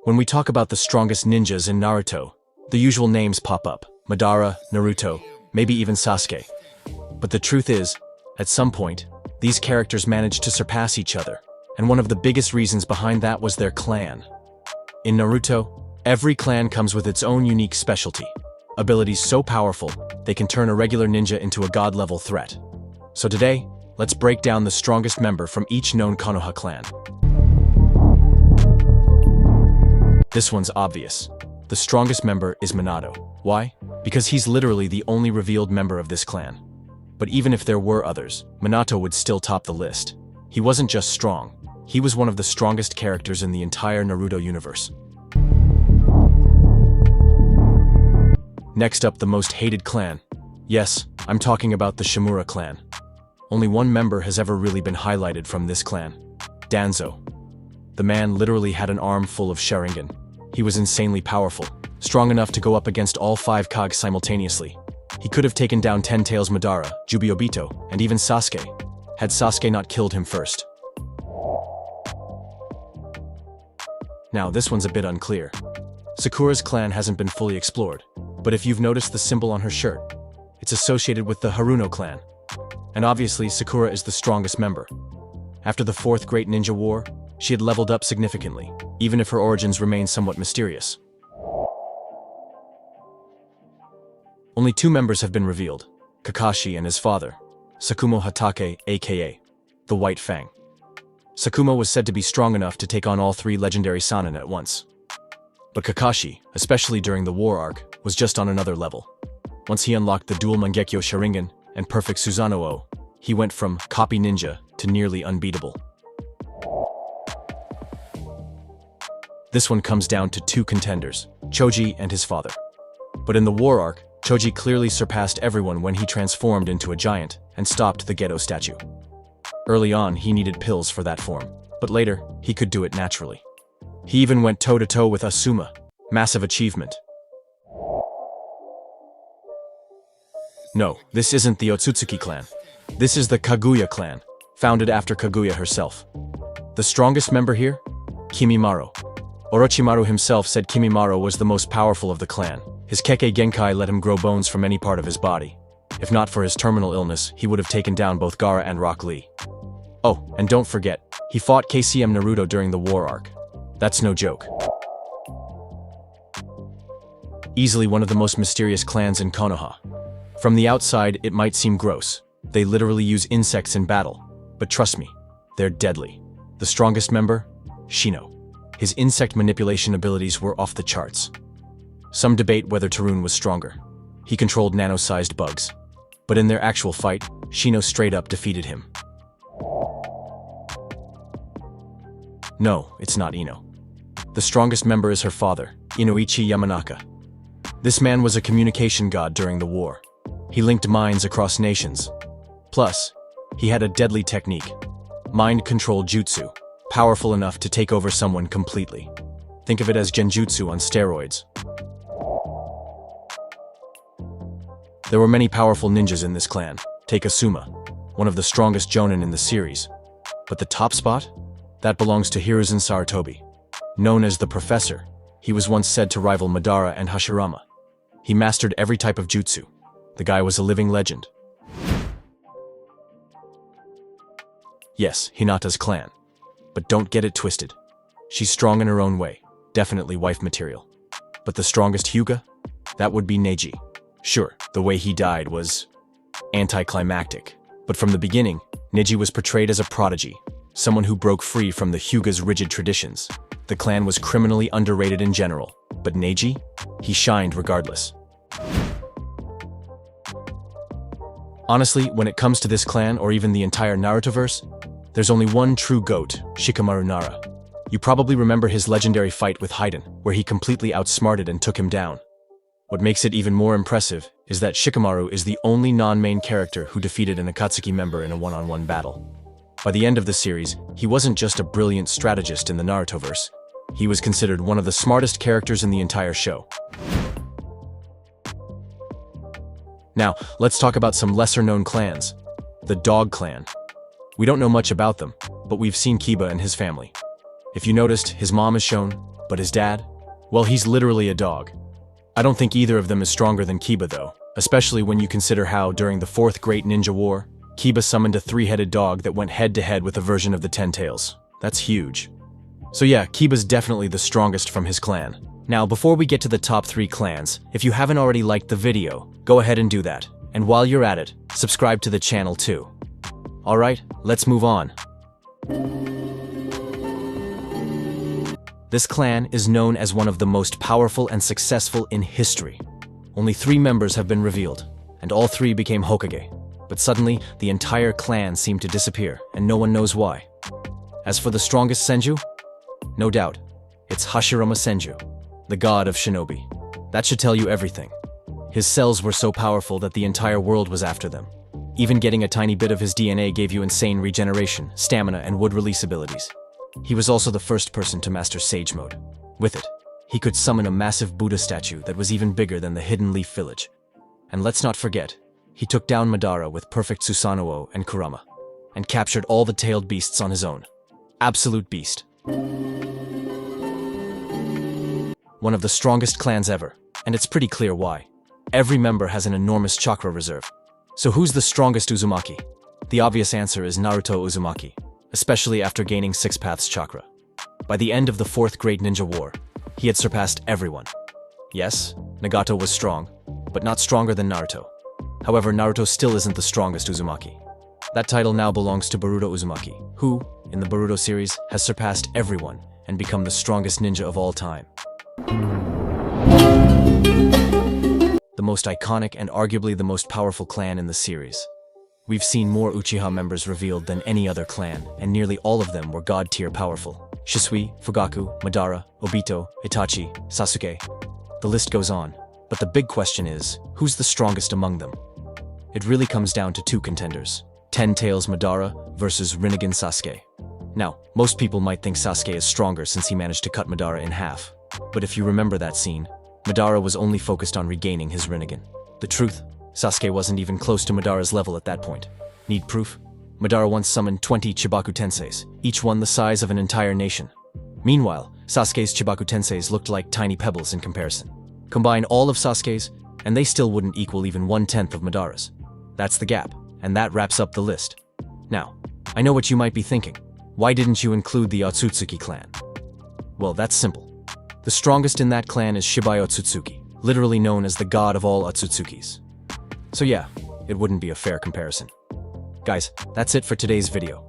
When we talk about the strongest ninjas in Naruto, the usual names pop up: Madara, Naruto, maybe even Sasuke. But the truth is, at some point, these characters managed to surpass each other, and one of the biggest reasons behind that was their clan. In Naruto, every clan comes with its own unique specialty, abilities so powerful they can turn a regular ninja into a god-level threat. So today, let's break down the strongest member from each known Konoha clan. This one's obvious. The strongest member is Minato. Why? Because he's literally the only revealed member of this clan. But even if there were others, Minato would still top the list. He wasn't just strong, he was one of the strongest characters in the entire Naruto universe. Next up, the most hated clan. Yes, I'm talking about the Shimura clan. Only one member has ever really been highlighted from this clan: Danzo. The man literally had an arm full of Sharingan. He was insanely powerful, strong enough to go up against all 5 Kage simultaneously. He could have taken down Ten Tails Madara, Jubi-Obito, and even Sasuke, had Sasuke not killed him first. Now, this one's a bit unclear. Sakura's clan hasn't been fully explored, but if you've noticed the symbol on her shirt, it's associated with the Haruno clan. And obviously, Sakura is the strongest member. After the 4th Great Ninja War, she had leveled up significantly, even if her origins remain somewhat mysterious. Only 2 members have been revealed: Kakashi and his father, Sakumo Hatake, aka the White Fang. Sakumo was said to be strong enough to take on all 3 legendary Sannin at once. But Kakashi, especially during the war arc, was just on another level. Once he unlocked the dual Mangekyo Sharingan and perfect Susanoo, he went from copy ninja to nearly unbeatable. This one comes down to 2 contenders, Choji and his father. But in the war arc, Choji clearly surpassed everyone when he transformed into a giant and stopped the Geto statue. Early on, he needed pills for that form, but later, he could do it naturally. He even went toe-to-toe with Asuma. Massive achievement. No, this isn't the Otsutsuki clan. This is the Kaguya clan, founded after Kaguya herself. The strongest member here? Kimimaro. Orochimaru himself said Kimimaro was the most powerful of the clan. His kekkei genkai let him grow bones from any part of his body. If not for his terminal illness, he would have taken down both Gaara and Rock Lee. Oh, and don't forget, he fought KCM Naruto during the war arc. That's no joke. Easily one of the most mysterious clans in Konoha. From the outside, it might seem gross. They literally use insects in battle. But trust me, they're deadly. The strongest member? Shino. His insect manipulation abilities were off the charts. Some debate whether Tarun was stronger. He controlled nano-sized bugs. But in their actual fight, Shino straight up defeated him. No, it's not Ino. The strongest member is her father, Inoichi Yamanaka. This man was a communication god during the war. He linked minds across nations. Plus, he had a deadly technique: mind control jutsu, powerful enough to take over someone completely. Think of it as genjutsu on steroids. There were many powerful ninjas in this clan. Take Asuma, one of the strongest jonin in the series. But the top spot? That belongs to Hiruzen Sarutobi. Known as the Professor, he was once said to rival Madara and Hashirama. He mastered every type of jutsu. The guy was a living legend. Yes, Hinata's clan. But don't get it twisted. She's strong in her own way, definitely wife material. But the strongest Hyuga? That would be Neji. Sure, the way he died was anticlimactic. But from the beginning, Neji was portrayed as a prodigy, someone who broke free from the Hyuga's rigid traditions. The clan was criminally underrated in general, but Neji? He shined regardless. Honestly, when it comes to this clan or even the entire Narutoverse, there's only one true GOAT, Shikamaru Nara. You probably remember his legendary fight with Haiden, where he completely outsmarted and took him down. What makes it even more impressive is that Shikamaru is the only non-main character who defeated an Akatsuki member in a one-on-one battle. By the end of the series, he wasn't just a brilliant strategist in the Narutoverse. He was considered one of the smartest characters in the entire show. Now, let's talk about some lesser-known clans. The Dog Clan. We don't know much about them, but we've seen Kiba and his family. If you noticed, his mom is shown, But his dad? Well, he's literally a dog. I don't think either of them is stronger than Kiba though, especially when you consider how, during the Fourth Great Ninja War, Kiba summoned a three-headed dog that went head-to-head with a version of the Ten Tails. That's huge. So yeah, Kiba's definitely the strongest from his clan. Now, before we get to the top 3 clans, if you haven't already liked the video, go ahead and do that. And while you're at it, subscribe to the channel too. Alright, let's move on. This clan is known as one of the most powerful and successful in history. Only 3 members have been revealed, and all 3 became Hokage. But suddenly, the entire clan seemed to disappear, and no one knows why. As for the strongest Senju, no doubt, it's Hashirama Senju, the god of shinobi. That should tell you everything. His cells were so powerful that the entire world was after them. Even getting a tiny bit of his DNA gave you insane regeneration, stamina, and wood release abilities. He was also the first person to master Sage Mode. With it, he could summon a massive Buddha statue that was even bigger than the Hidden Leaf Village. And let's not forget, he took down Madara with perfect Susanoo and Kurama, and captured all the tailed beasts on his own. Absolute beast. One of the strongest clans ever, and it's pretty clear why. Every member has an enormous chakra reserve. So who's the strongest Uzumaki? The obvious answer is Naruto Uzumaki, especially after gaining 6 Paths chakra. By the end of the Fourth Great Ninja War, he had surpassed everyone. Yes, Nagato was strong, but not stronger than Naruto. However, Naruto still isn't the strongest Uzumaki. That title now belongs to Boruto Uzumaki, who, in the Boruto series, has surpassed everyone and become the strongest ninja of all time. The most iconic and arguably the most powerful clan in the series. We've seen more Uchiha members revealed than any other clan, and nearly all of them were god-tier powerful. Shisui, Fugaku, Madara, Obito, Itachi, Sasuke. The list goes on, but the big question is, who's the strongest among them? It really comes down to 2 contenders. Ten Tails Madara versus Rinnegan Sasuke. Now, most people might think Sasuke is stronger since he managed to cut Madara in half. But if you remember that scene, Madara was only focused on regaining his Rinnegan. The truth, Sasuke wasn't even close to Madara's level at that point. Need proof? Madara once summoned 20 Chibaku Tenseis, each one the size of an entire nation. Meanwhile, Sasuke's Chibaku Tenseis looked like tiny pebbles in comparison. Combine all of Sasuke's, and they still wouldn't equal even 1/10 of Madara's. That's the gap, and that wraps up the list. Now, I know what you might be thinking. Why didn't you include the Otsutsuki clan? Well, that's simple. The strongest in that clan is Shibai Otsutsuki, literally known as the god of all Otsutsukis. So yeah, it wouldn't be a fair comparison. Guys, that's it for today's video.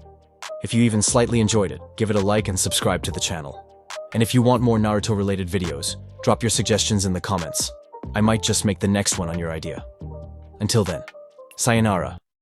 If you even slightly enjoyed it, give it a like and subscribe to the channel. And if you want more Naruto-related videos, drop your suggestions in the comments. I might just make the next one on your idea. Until then, sayonara.